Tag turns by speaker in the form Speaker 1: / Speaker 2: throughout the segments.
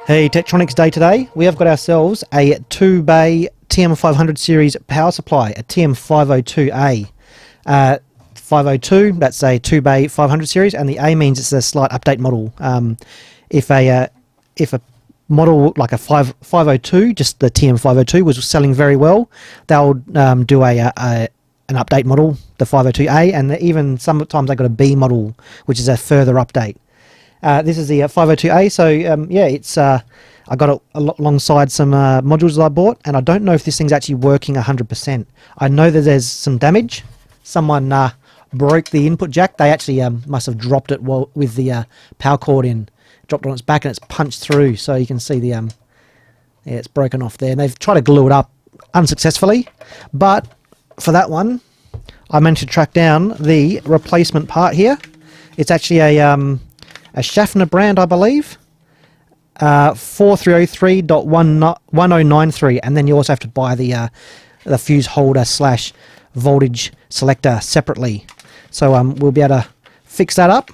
Speaker 1: Hey, Tektronix day today. We have got ourselves a 2-bay TM500 series power supply, a TM502A. 502, that's a 2-bay 500 series, and the A means it's a slight update model. If a model like a 502, just the TM502, was selling very well, they'll do an update model, the 502A, and even sometimes they got a B model, which is a further update. This is the 502A, so yeah, it's I got it alongside some modules that I bought, and I don't know if this thing's actually working 100%. I know that there's some damage. Someone broke the input jack. They actually must have dropped it with the power cord in, dropped it on its back, and it's punched through. So you can see the yeah, it's broken off there. And they've tried to glue it up unsuccessfully, but for that one, I managed to track down the replacement part here. It's actually a Schaffner brand, I believe, 4303.1093, and then you also have to buy the fuse holder / voltage selector separately. So we'll be able to fix that up.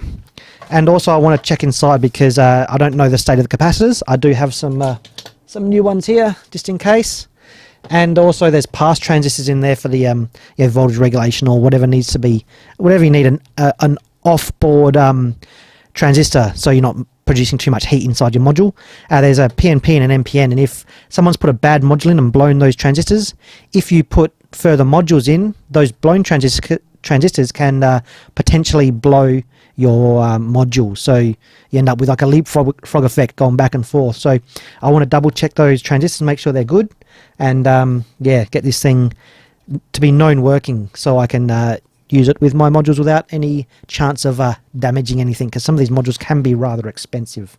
Speaker 1: And also I want to check inside because I don't know the state of the capacitors. I do have some new ones here just in case. And also there's pass transistors in there for the voltage regulation or whatever needs to be, whatever you need an off-board transistor, so you're not producing too much heat inside your module. There's a PNP and an NPN, and if someone's put a bad module in and blown those transistors, if you put further modules in, those blown transistors can potentially blow your module, so you end up with like a leapfrog effect going back and forth. So I want to double check those transistors, make sure they're good, and yeah, get this thing to be known working so I can use it with my modules without any chance of damaging anything, because some of these modules can be rather expensive.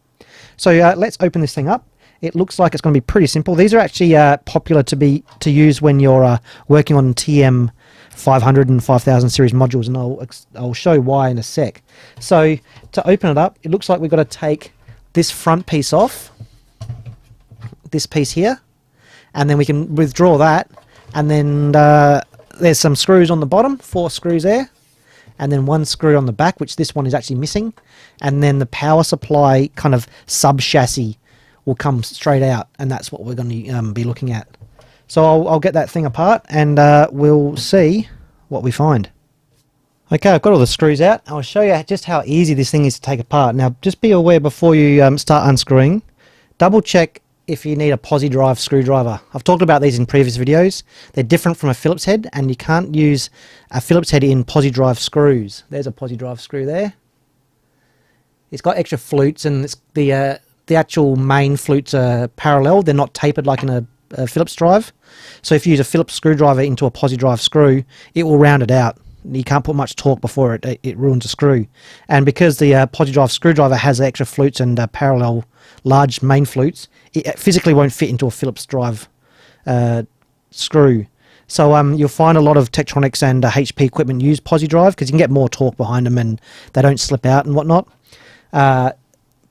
Speaker 1: So let's open this thing up. It looks like it's going to be pretty simple. These are actually popular to use when you're working on TM500 and 5000 series modules, and I'll show why in a sec. So to open it up, it looks like we've got to take this front piece off, this piece here, and then we can withdraw that, and then there's some screws on the bottom, 4 screws there, and then 1 screw on the back, which this one is actually missing, and then the power supply kind of sub-chassis will come straight out, and that's what we're going to be looking at. So I'll get that thing apart, and we'll see what we find. Okay, I've got all the screws out. I'll show you just how easy this thing is to take apart. Now, just be aware before you start unscrewing, double check if you need a posi drive screwdriver. I've talked about these in previous videos. They're different from a Phillips head, and you can't use a Phillips head in posi drive screws. There's a posi drive screw there. It's got extra flutes, and it's the actual main flutes are parallel. They're not tapered like in a Phillips drive. So if you use a Phillips screwdriver into a posi drive screw, it will round it out. You can't put much torque before it ruins a screw. And because the posi drive screwdriver has extra flutes and parallel large main flutes, it physically won't fit into a Phillips drive screw. So you'll find a lot of Tektronix and HP equipment use posi drive because you can get more torque behind them and they don't slip out and whatnot.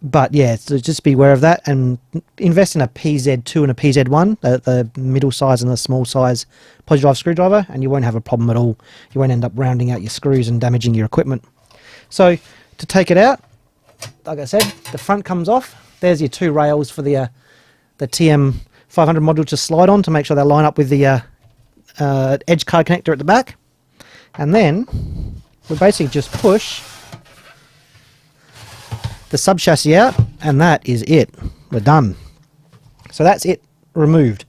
Speaker 1: But yeah, so just be aware of that and invest in a PZ2 and a PZ1, the middle size and the small size posi drive screwdriver, and you won't have a problem at all. You won't end up rounding out your screws and damaging your equipment. So to take it out, like I said, the front comes off. There's your 2 rails for the TM500 module to slide on to make sure they line up with the edge card connector at the back. And then we basically just push the sub-chassis out, and that is it. We're done. So that's it removed.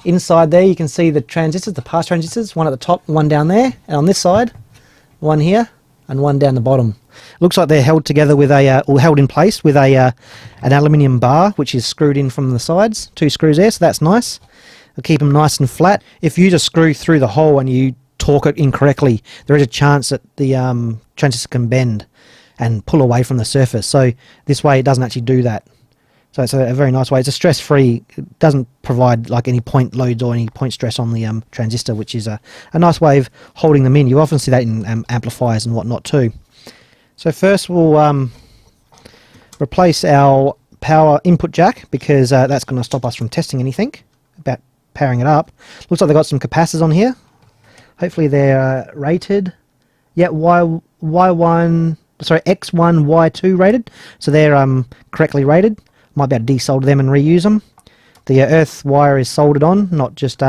Speaker 1: Inside there you can see the transistors, the pass transistors, one at the top, one down there, and on this side, one here, and one down the bottom. Looks like they're held together with or held in place with an aluminium bar, which is screwed in from the sides. 2 screws there, so that's nice. It'll keep them nice and flat. If you just screw through the hole and you torque it incorrectly, there is a chance that the transistor can bend and pull away from the surface. So this way it doesn't actually do that. So it's a very nice way. It's a stress-free, it doesn't provide like any point loads or any point stress on the transistor, which is a nice way of holding them in. You often see that in amplifiers and whatnot too. So first we'll replace our power input jack because that's going to stop us from testing anything about powering it up. Looks like they've got some capacitors on here. Hopefully they're rated. Yeah, X1, Y2 rated, so they're correctly rated. Might be able to desolder them and reuse them. The earth wire is soldered on, not just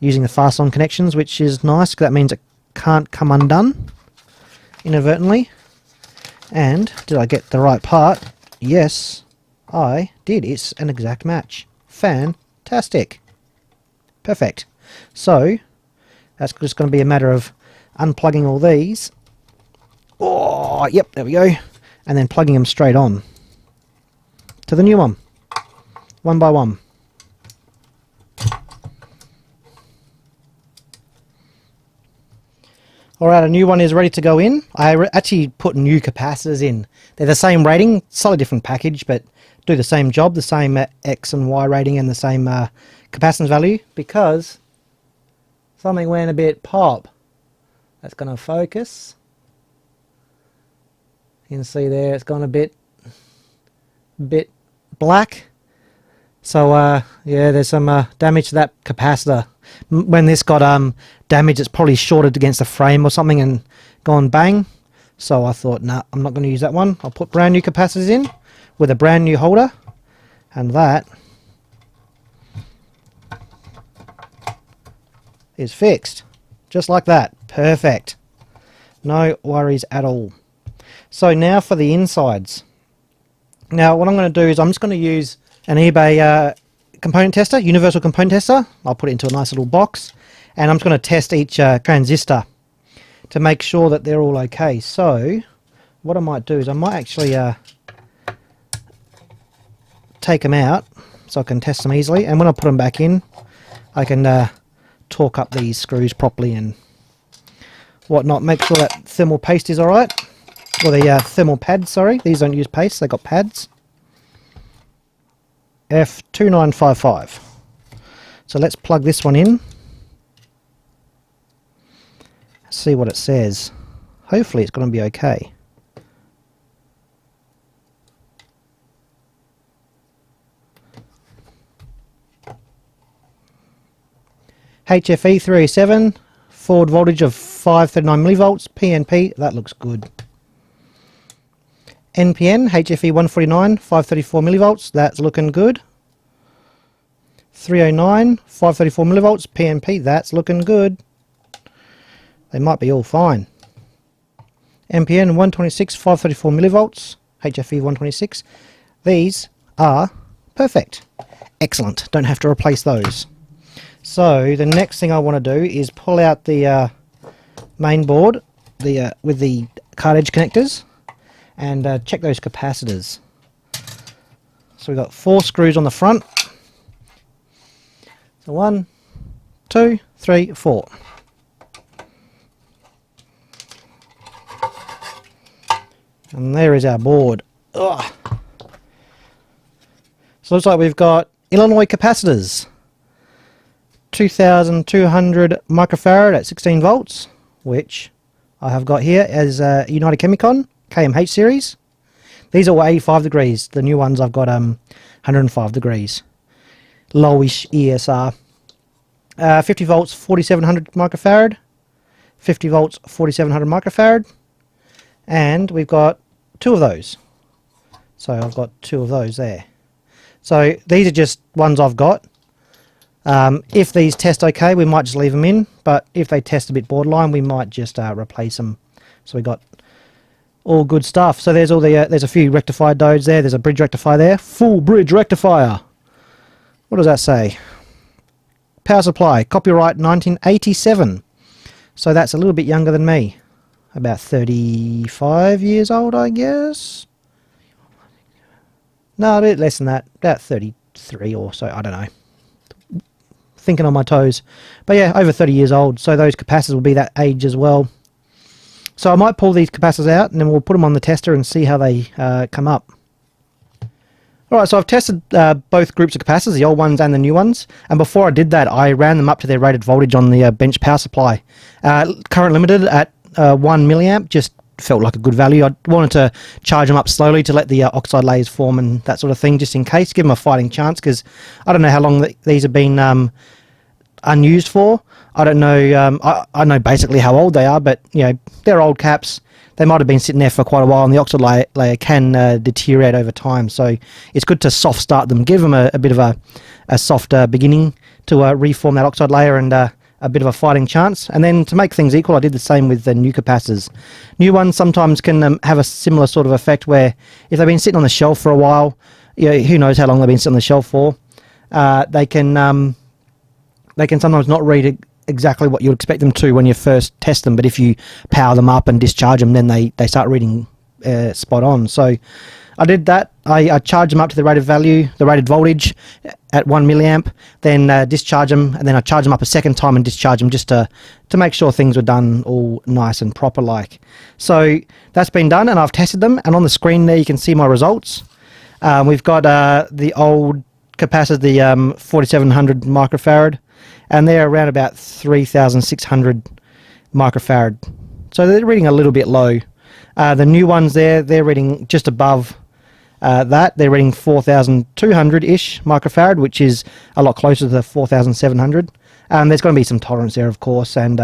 Speaker 1: using the fast on connections, which is nice, because that means it can't come undone inadvertently. And did I get the right part? Yes, I did. It's an exact match. Fantastic. Perfect. So that's just going to be a matter of unplugging all these. Oh, yep, there we go. And then plugging them straight on to the new one by one. Alright, a new one is ready to go in. I actually put new capacitors in. They're the same rating, slightly different package, but do the same job, the same X and Y rating and the same capacitance value, because something went a bit pop. That's going to focus. You can see there it's gone a bit black. So yeah, there's some damage to that capacitor. When this got damaged, it's probably shorted against the frame or something and gone bang. So I thought, nah, I'm not going to use that one. I'll put brand new capacitors in with a brand new holder, and that is fixed. Just like that. Perfect. No worries at all. So now for the insides. Now what I'm going to do is I'm just going to use an eBay component tester, universal component tester. I'll put it into a nice little box, and I'm just going to test each transistor to make sure that they're all okay. So what I might do is I might actually take them out so I can test them easily, and when I put them back in I can torque up these screws properly and whatnot, make sure that thermal paste is alright, or the thermal pads, sorry, these don't use paste, they got pads. F2955. So let's plug this one in, see what it says. Hopefully it's going to be okay. HFE 307, forward voltage of 539 millivolts, PNP, that looks good. NPN, HFE 149, 534 millivolts, that's looking good. 309, 534 millivolts, PNP, that's looking good. They might be all fine. NPN 126, 534 millivolts, HFE 126, these are perfect. Excellent, don't have to replace those. So the next thing I want to do is pull out the main board with the card edge connectors and check those capacitors. So we've got 4 screws on the front. So 1, 2, 3, 4. And there is our board. Ugh. So it looks like we've got Illinois capacitors. 2200 microfarad at 16 volts, which I have got here as United Chemicon KMH series. These are all 85 degrees. The new ones I've got 105 degrees. Lowish ESR. 50 volts 4700 microfarad. 50 volts 4700 microfarad. And we've got 2 of those. So I've got 2 of those there. So these are just ones I've got. If these test okay, we might just leave them in, but if they test a bit borderline, we might just replace them. So we got all good stuff. So there's all the there's a few rectifier diodes there. There's a bridge rectifier there. Full bridge rectifier. What does that say? Power supply, copyright 1987. So that's a little bit younger than me. About 35 years old, I guess. No, a bit less than that. About 33 or so. I don't know. Thinking on my toes, but yeah, over 30 years old, so those capacitors will be that age as well. So I might pull these capacitors out and then we'll put them on the tester and see how they come up. Alright, so I've tested both groups of capacitors, the old ones and the new ones, and before I did that I ran them up to their rated voltage on the bench power supply. Current limited at 1 milliamp, just felt like a good value. I wanted to charge them up slowly to let the oxide layers form and that sort of thing, just in case, give them a fighting chance, because I don't know how long these have been unused for. I don't know. I know basically how old they are, but you know, they're old caps. they might have been sitting there for quite a while, and the oxide layer can deteriorate over time. So it's good to soft start them, give them a bit of a softer beginning to reform that oxide layer and a bit of a fighting chance. And then to make things equal, I did the same with the new capacitors. New ones sometimes can have a similar sort of effect where if they've been sitting on the shelf for a while, you know, who knows how long they've been sitting on the shelf for, they can sometimes not read exactly what you expect them to when you first test them, but if you power them up and discharge them, then they start reading spot on. So I did that. I charged them up to the rated value, the rated voltage at 1 milliamp, then discharge them, and then I charge them up a second time and discharge them just to make sure things were done all nice and proper like. So that's been done, and I've tested them, and on the screen there you can see my results. We've got the old capacitor, the 4700 microfarad, and they're around about 3600 microfarad. So they're reading a little bit low. The new ones there, they're reading just above that. They're reading 4200-ish microfarad, which is a lot closer to the 4700. There's going to be some tolerance there, of course, and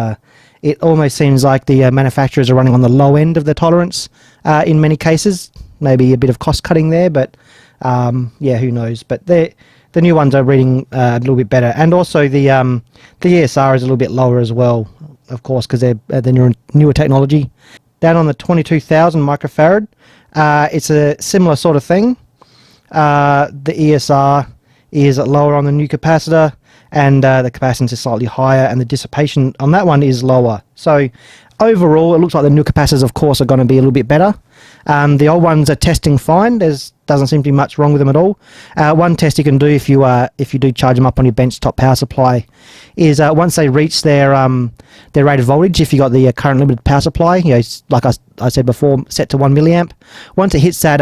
Speaker 1: it almost seems like the manufacturers are running on the low end of the tolerance in many cases. Maybe a bit of cost cutting there, but yeah, who knows. But the new ones are reading a little bit better, and also the ESR is a little bit lower as well, of course, because they're the newer technology. Down on the 22,000 microfarad, it's a similar sort of thing. The ESR is lower on the new capacitor, and the capacitance is slightly higher, and the dissipation on that one is lower. So overall, it looks like the new capacitors, of course, are going to be a little bit better. The old ones are testing fine. Doesn't seem to be much wrong with them at all. One test you can do if you do charge them up on your benchtop power supply is once they reach their rated voltage, if you got the current limited power supply, you know, like I said before, set to 1 milliamp. Once it hits that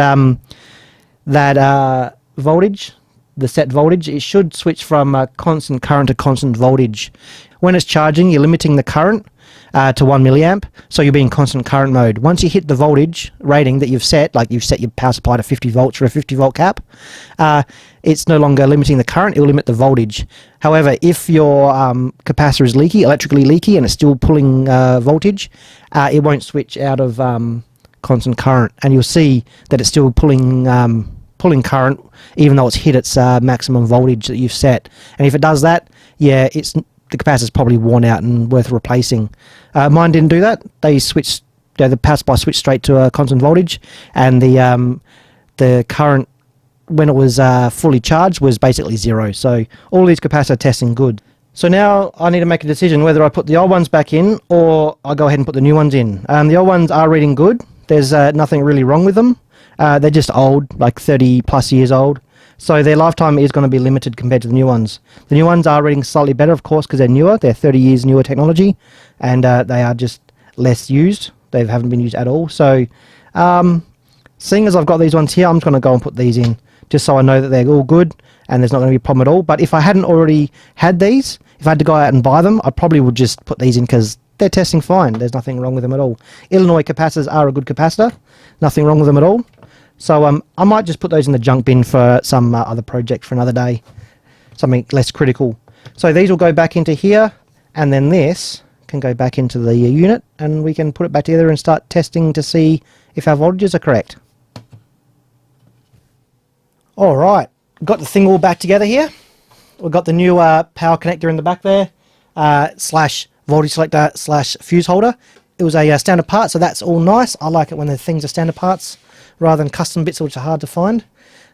Speaker 1: voltage, the set voltage, it should switch from constant current to constant voltage. When it's charging, you're limiting the current to 1 milliamp, so you'll be in constant current mode. Once you hit the voltage rating that you've set, like you've set your power supply to 50 volts for a 50 volt cap, it's no longer limiting the current, it will limit the voltage. However, if your capacitor is leaky, electrically leaky, and it's still pulling voltage, it won't switch out of constant current, and you'll see that it's still pulling current even though it's hit its maximum voltage that you've set. And if it does that, yeah, the capacitor's probably worn out and worth replacing. Mine didn't do that. They switched, the power supply switched straight to a constant voltage, and the current when it was fully charged was basically zero. So all these capacitors are testing good. So now I need to make a decision whether I put the old ones back in or I go ahead and put the new ones in. The old ones are reading good. There's nothing really wrong with them. They're just old, like 30 plus years old. So their lifetime is going to be limited compared to the new ones. The new ones are reading slightly better, of course, because they're newer. They're 30 years newer technology, and they are just less used. They haven't been used at all. So seeing as I've got these ones here, I'm just going to go and put these in, just so I know that they're all good and there's not going to be a problem at all. But if I hadn't already had these, if I had to go out and buy them, I probably would just put these in because they're testing fine. There's nothing wrong with them at all. Illinois capacitors are a good capacitor. Nothing wrong with them at all. So I might just put those in the junk bin for some other project for another day, something less critical. So these will go back into here, and then this can go back into the unit, and we can put it back together and start testing to see if our voltages are correct. All right, got the thing all back together here. We've got the new power connector in the back there, slash voltage selector slash fuse holder. It was a standard part, so that's all nice. I like it when the things are standard parts rather than custom bits which are hard to find.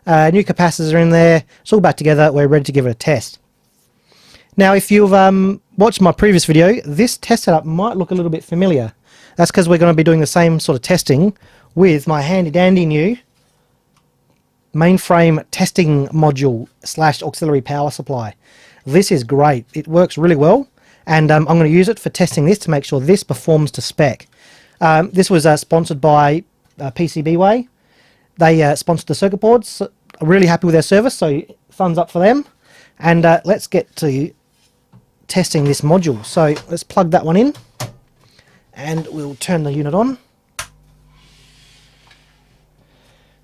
Speaker 1: New capacitors are in there. It's all back together. We're ready to give it a test. Now, if you've watched my previous video, this test setup might look a little bit familiar. That's because we're going to be doing the same sort of testing with my handy-dandy new Mainframe testing module slash auxiliary power supply. This is great. It works really well, and I'm going to use it for testing this to make sure this performs to spec. This was sponsored by PCBWay. They sponsored the circuit boards. I'm really happy with their service, so thumbs up for them. And let's get to testing this module. So let's plug that one in, and we'll turn the unit on.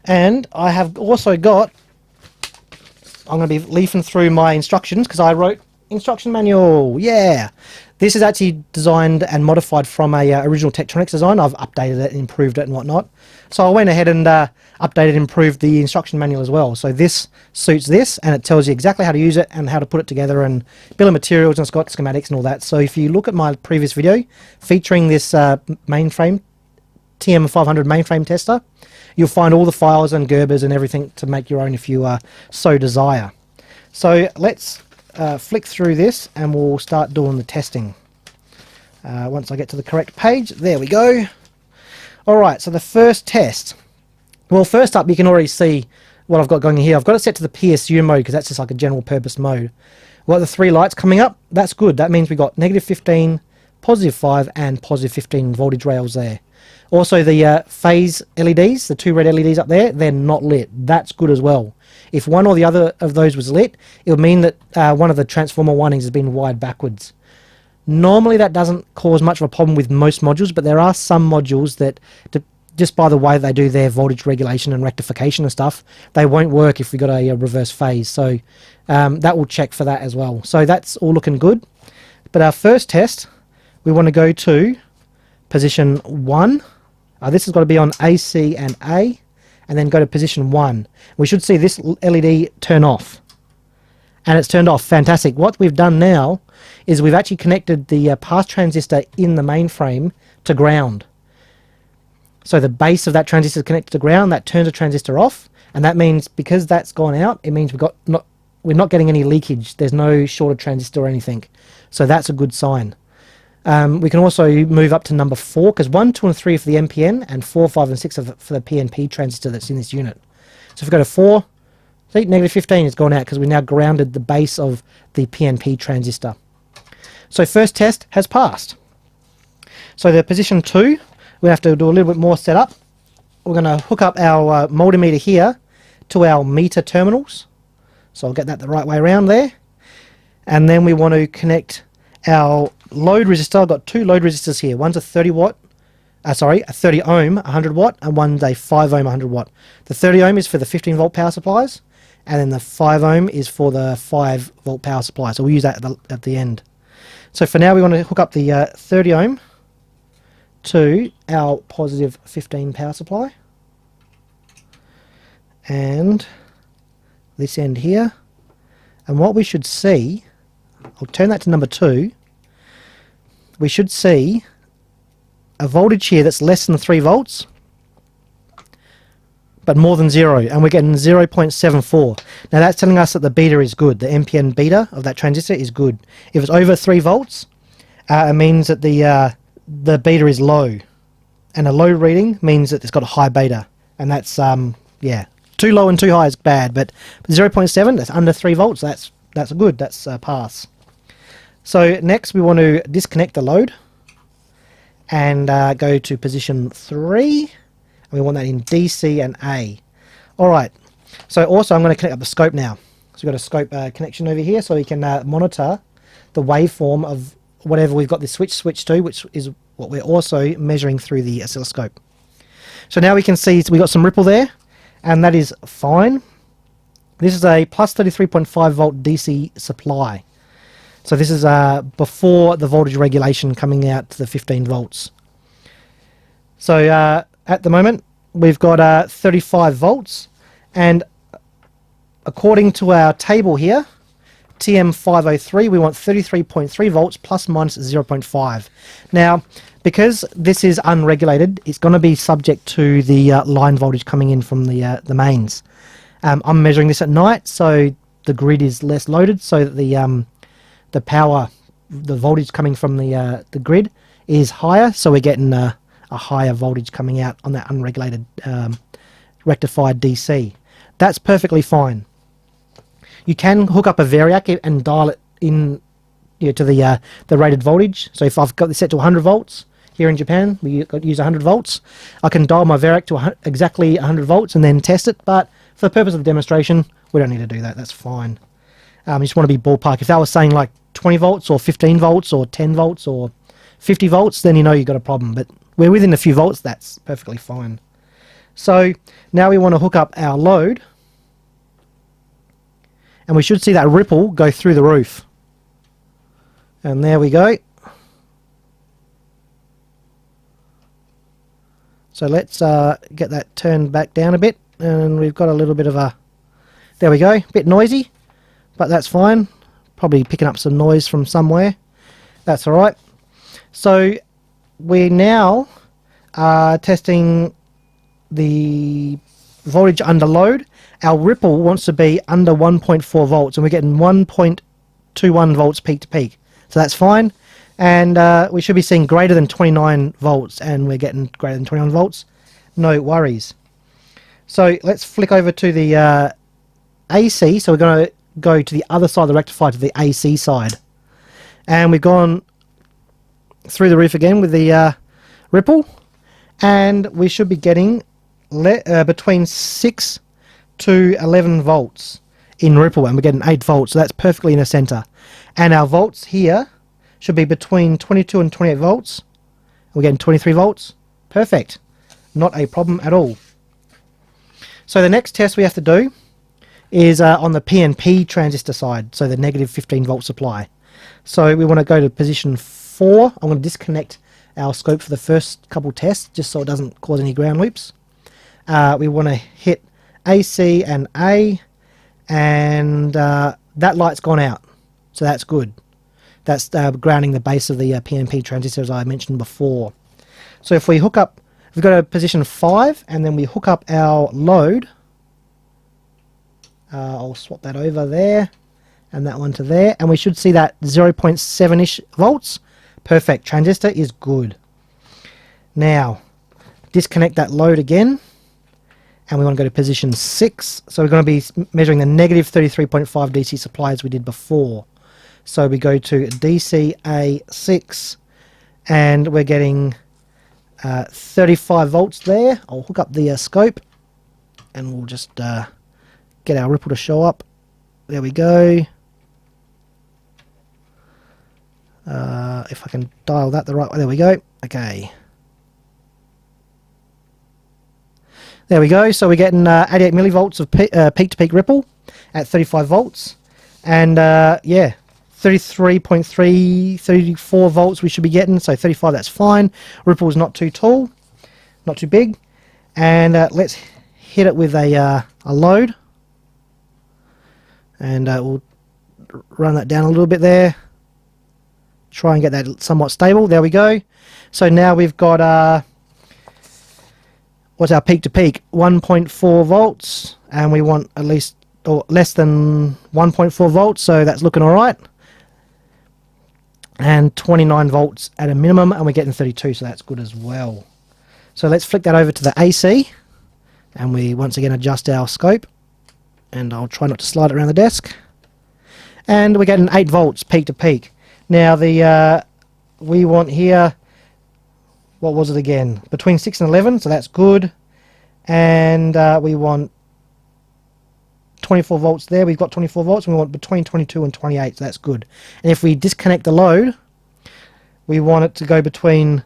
Speaker 1: And I have also got, I'm going to be leafing through my instructions because I wrote instruction manual. Yeah, this is actually designed and modified from a original Tektronix design. I've updated it and improved it and whatnot. So I went ahead and updated and improved the instruction manual as well. So this suits this, and it tells you exactly how to use it and how to put it together, and bill of materials, and it's got schematics and all that. So if you look at my previous video featuring this mainframe, TM500 mainframe tester, you'll find all the files and Gerbers and everything to make your own if you so desire. So let's flick through this and we'll start doing the testing. Once I get to the correct page, there we go. Alright, so the first test. Well, first up, you can already see what I've got going here. I've got it set to the PSU mode because that's just like a general purpose mode. We've got the 3 lights coming up. That's good. That means we've got -15, +5 and +15 voltage rails there. Also the phase LEDs, the 2 red LEDs up there, they're not lit. That's good as well. If one or the other of those was lit, it would mean that one of the transformer windings has been wired backwards. Normally that doesn't cause much of a problem with most modules, but there are some modules that, just by the way they do their voltage regulation and rectification and stuff, they won't work if we got a reverse phase. So that will check for that as well. So that's all looking good. But our first test, we want to go to position 1. This has got to be on AC and A, and then go to position 1. We should see this LED turn off. And it's turned off. Fantastic. What we've done now is we've actually connected the pass transistor in the mainframe to ground. So the base of that transistor is connected to ground. That turns the transistor off, and that means because that's gone out, it means we're not getting any leakage. There's no shorted transistor or anything. So that's a good sign. We can also move up to number 4, because 1, 2 and 3 are for the MPN, and 4, 5 and 6 are for the PNP transistor that's in this unit. So if we go to 4, see, -15 has gone out because we now grounded the base of the PNP transistor. So first test has passed. So the position 2, we have to do a little bit more setup. We're going to hook up our multimeter here to our meter terminals. So I'll get that the right way around there. And then we want to connect our load resistor. I've got 2 load resistors here. One's a 30 ohm 100 watt, and one's a 5 ohm 100 watt. The 30 ohm is for the 15 volt power supplies, and then the 5 ohm is for the 5 volt power supply. So we'll use that at the end. So for now we want to hook up the 30 ohm to our positive 15 power supply, and this end here. And what we should see, I'll turn that to number 2, we should see a voltage here that's less than 3 volts but more than 0, and we're getting 0.74. Now that's telling us that the beta is good. The MPN beta of that transistor is good. If it's over 3 volts, it means that the beta is low, and a low reading means that it's got a high beta, and that's yeah, too low and too high is bad, but 0.7, that's under 3 volts, that's good, that's a pass. So next we want to disconnect the load and go to position 3, and we want that in DC and A. Alright, so also I'm going to connect up the scope now. So we've got a scope connection over here, so we can monitor the waveform of whatever we've got this switch to, which is what we're also measuring through the oscilloscope. So now we can see we got some ripple there, and that is fine. This is a plus 33.5 volt DC supply. So this is before the voltage regulation coming out to the 15 volts. So at the moment we've got 35 volts, and according to our table here, TM503, we want 33.3 volts plus minus 0.5. Now, because this is unregulated, it's going to be subject to the line voltage coming in from the mains. I'm measuring this at night, so the grid is less loaded, so that the power, the voltage coming from the grid is higher, so we're getting a higher voltage coming out on that unregulated rectified DC. That's perfectly fine. You can hook up a variac and dial it in to the rated voltage. So if I've got this set to 100 volts, here in Japan we use 100 volts, I can dial my variac to exactly 100 volts and then test it, but for the purpose of the demonstration we don't need to do that, that's fine. You just want to be ballpark. If that was saying like 20 volts or 15 volts or 10 volts or 50 volts, then you know you've got a problem, but we're within a few volts, that's perfectly fine. So now we want to hook up our load, and we should see that ripple go through the roof. And there we go. So let's get that turned back down a bit, and we've got a little bit of a, there we go, bit noisy, but that's fine. Probably picking up some noise from somewhere. That's alright. So we now are testing the voltage under load. Our ripple wants to be under 1.4 volts, and we're getting 1.21 volts peak to peak. So that's fine. And we should be seeing greater than 29 volts, and we're getting greater than 21 volts. No worries. So let's flick over to the AC. So we're going to go to the other side of the rectifier, to the AC side. And we've gone through the roof again with the ripple. And we should be getting between 6 to 11 volts in ripple. And we're getting 8 volts. So that's perfectly in the center. And our volts here should be between 22 and 28 volts. We're getting 23 volts. Perfect. Not a problem at all. So the next test we have to do is on the PNP transistor side, so the negative 15 volt supply. So we want to go to position 4. I'm going to disconnect our scope for the first couple tests, just so it doesn't cause any ground loops. We want to hit AC and A, and that light's gone out, so that's good. That's grounding the base of the PNP transistor, as I mentioned before. So if we hook up, we've got a position 5, and then we hook up our load. I'll swap that over there, and that one to there, and we should see that 0.7-ish volts. Perfect. Transistor is good. Now, disconnect that load again, and we want to go to position 6. So we're going to be measuring the negative 33.5 DC supply as we did before. So we go to DCA6, and we're getting 35 volts there. I'll hook up the scope, and we'll just get our ripple to show up. There we go. If I can dial that the right way, there we go. Okay. There we go. So we're getting 88 millivolts of peak-to-peak ripple at 35 volts. And yeah, 33.3, 34 volts we should be getting. So 35, that's fine. Ripple is not too tall, not too big. And let's hit it with a load. And we'll run that down a little bit there. Try and get that somewhat stable. There we go. So now we've got what's our peak to peak? 1.4 volts, and we want at least or less than 1.4 volts, so that's looking all right. And 29 volts at a minimum, and we're getting 32, so that's good as well. So let's flick that over to the AC, and we once again adjust our scope, and I'll try not to slide it around the desk. And we're getting 8 volts peak to peak. Now the we want here, what was it again? Between 6 and 11, so that's good. And we want 24 volts there. We've got 24 volts, and we want between 22 and 28, so that's good. And if we disconnect the load, we want it to go between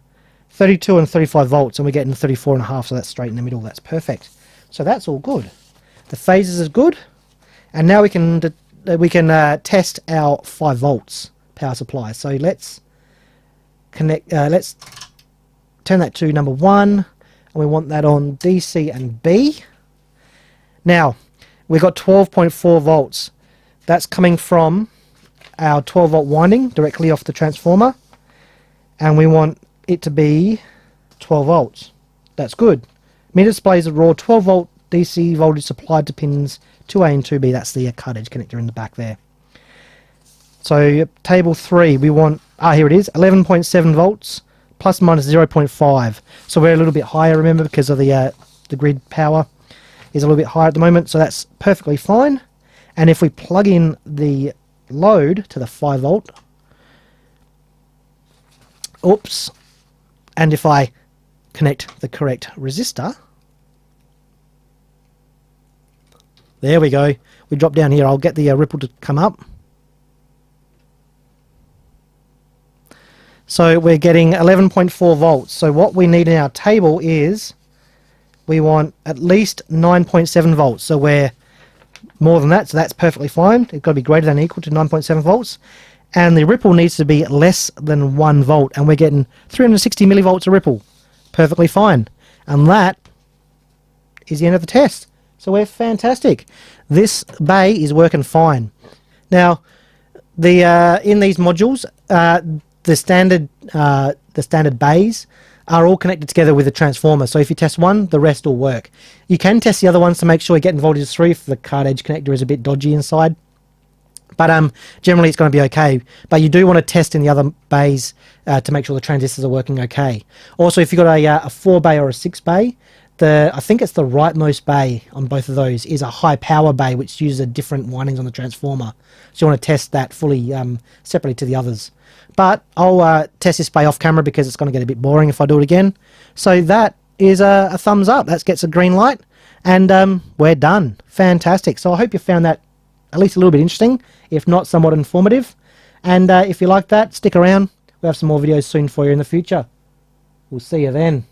Speaker 1: 32 and 35 volts, and we're getting 34.5, so that's straight in the middle. That's perfect. So that's all good. The phases is good, and now we can test our 5 volts power supply. So let's connect. Let's turn that to number 1, and we want that on DC and B. Now we've got 12.4 volts. That's coming from our 12 volt winding directly off the transformer, and we want it to be 12 volts. That's good. Meter displays a raw 12 volt DC voltage supplied to pins 2A and 2B. That's the card edge connector in the back there. So table 3, we want, here it is, 11.7 volts plus minus 0.5. So we're a little bit higher, remember, because of the grid power is a little bit higher at the moment, so that's perfectly fine. And if we plug in the load to the 5 volt, oops, and if I connect the correct resistor, there we go. We drop down here. I'll get the ripple to come up. So we're getting 11.4 volts. So what we need in our table is we want at least 9.7 volts. So we're more than that, so that's perfectly fine. It's got to be greater than or equal to 9.7 volts. and the ripple needs to be less than 1 volt, and we're getting 360 millivolts of ripple. Perfectly fine. And that is the end of the test. So we're fantastic. This bay is working fine. Now, in these modules, the standard bays are all connected together with a transformer. So if you test one, the rest will work. You can test the other ones to make sure you're getting voltage through if the card edge connector is a bit dodgy inside. But generally it's going to be okay. But you do want to test in the other bays to make sure the transistors are working okay. Also, if you've got a 4 bay or a 6 bay, I think it's the rightmost bay on both of those is a high power bay, which uses a different windings on the transformer. So you want to test that fully separately to the others. But I'll test this bay off camera because it's going to get a bit boring if I do it again. So that is a thumbs up. That gets a green light. And we're done. Fantastic. So I hope you found that at least a little bit interesting, if not somewhat informative. And if you like that, stick around. We'll have some more videos soon for you in the future. We'll see you then.